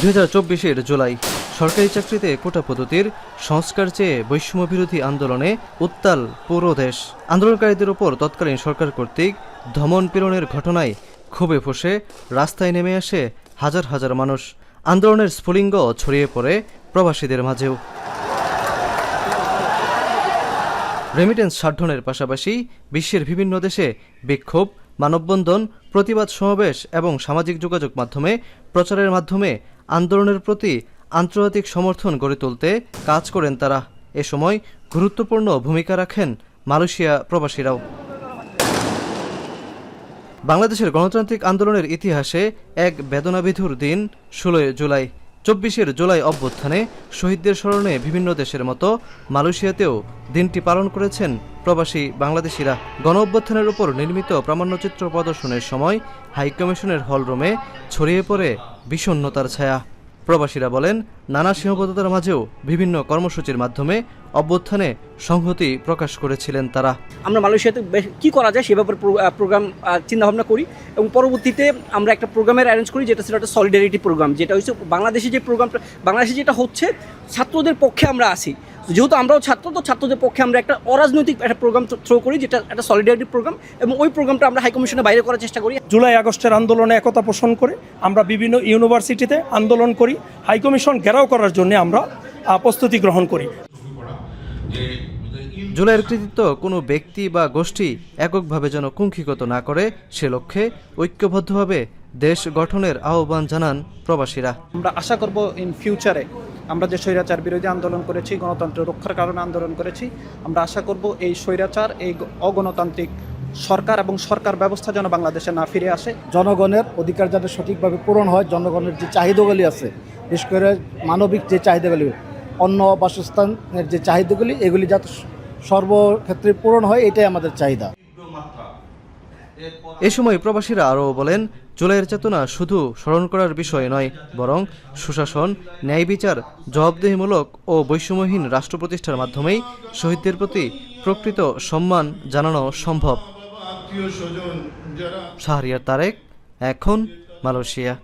2024-এর জুলাই সরকারি চাকরিতে কোটা পদ্ধতির সংস্কার চেয়ে বৈষম্য বিরোধী আন্দোলনে উত্তাল পুরো দেশ। আন্দোলনকারীদের ওপর তৎকালীন সরকার কর্তৃক ধমন পীড়নের ঘটনায় ক্ষোভে ফুঁসে রাস্তায় নেমে আসে হাজার হাজার মানুষ। আন্দোলনের স্ফুলিঙ্গ ছড়িয়ে পড়ে প্রবাসীদের মাঝেও। রেমিটেন্স ষাটনের পাশাপাশি বিশ্বের বিভিন্ন দেশে বিক্ষোভ, মানববন্ধন, প্রতিবাদ সমাবেশ এবং সামাজিক যোগাযোগ মাধ্যমে প্রচারের মাধ্যমে আন্দোলনের প্রতি আন্তর্জাতিক সমর্থন গড়ে তুলতে কাজ করেন তারা। এ সময় গুরুত্বপূর্ণ ভূমিকা রাখেন মালয়েশিয়া প্রবাসীরাও। বাংলাদেশের গণতান্ত্রিক আন্দোলনের ইতিহাসে এক বেদনাবিধুর দিন 16 জুলাই। 24-এর জুলাই অভ্যুত্থানে শহীদদের স্মরণে বিভিন্ন দেশের মতো মালয়েশিয়াতেও দিনটি পালন করেছেন প্রবাসী বাংলাদেশিরা। গণ অভ্যুত্থানের উপর নির্মিত প্রামাণ্যচিত্র প্রদর্শনের সময় হাইকমিশনের হলরুমে ছড়িয়ে পড়ে বিষণ্ণতার ছায়া। প্রবাসীরা বলেন, নানা সীমাবদ্ধতার মাঝেও বিভিন্ন কর্মসূচির মাধ্যমে অভ্যুত্থানে সংহতি প্রকাশ করেছিলেন তারা। আমরা মালয়েশিয়াতে কী করা যায় সে ব্যাপারে প্রোগ্রাম চিন্তাভাবনা করি এবং পরবর্তীতে আমরা একটা প্রোগ্রামের অ্যারেঞ্জ করি, যেটা ছিল একটা সলিডারিটি প্রোগ্রাম, যেটা হচ্ছে বাংলাদেশে যে প্রোগ্রামটা বাংলাদেশে যেটা হচ্ছে ছাত্রদের পক্ষে আমরা আসি, যেহেতু আমরাও ছাত্র, তো ছাত্রদের পক্ষে আমরা একটা অরাজনৈতিক একটা প্রোগ্রাম থ্রো করি, যেটা একটা সলিডারিটি প্রোগ্রাম, এবং ওই প্রোগ্রামটা আমরা হাইকমিশনের বাইরে করার চেষ্টা করি। জুলাই আগস্টের আন্দোলনে একতা পোষণ করে আমরা বিভিন্ন ইউনিভার্সিটিতে আন্দোলন করি, হাইকমিশন ঘেরাও করার জন্য আমরা প্রস্তুতি গ্রহণ করি। জুলাইয়ের কৃতিত্ব কোনো ব্যক্তি বা গোষ্ঠী এককভাবে যেন কুণ্ঠিগত না করে, সে লক্ষ্যে ঐক্যবদ্ধভাবে দেশ গঠনের আহ্বান জানান প্রবাসীরা। আমরা আশা করব ইন ফিউচারে আমরা যে স্বৈরাচার বিরোধী আন্দোলন করেছি, গণতন্ত্র রক্ষার কারণে আন্দোলন করেছি, আমরা আশা করব এই স্বৈরাচার, এই অগণতান্ত্রিক সরকার এবং সরকার ব্যবস্থা যেন বাংলাদেশে না ফিরে আসে। জনগণের অধিকার যাতে সঠিকভাবে পূরণ হয়, জনগণের যে চাহিদাগুলি আছে, বিশেষ করে মানবিক যে চাহিদাগুলি, অন্ন বাসস্থানের যে চাহিদাগুলি, এগুলি যাতে সর্বক্ষেত্রে পূরণ হয়, এটাই আমাদের চাহিদা। এ সময় প্রবাসীরা আরও বলেন, জুলাইয়ের চেতনা শুধু স্মরণ করার বিষয় নয়, বরং সুশাসন, ন্যায় বিচার, জবাবদিহিমূলক ও বৈষম্যহীন রাষ্ট্র প্রতিষ্ঠার মাধ্যমেই শহীদদের প্রতি প্রকৃত সম্মান জানানো সম্ভব। শাহরিয়ার তারেক, এখন মালয়েশিয়া।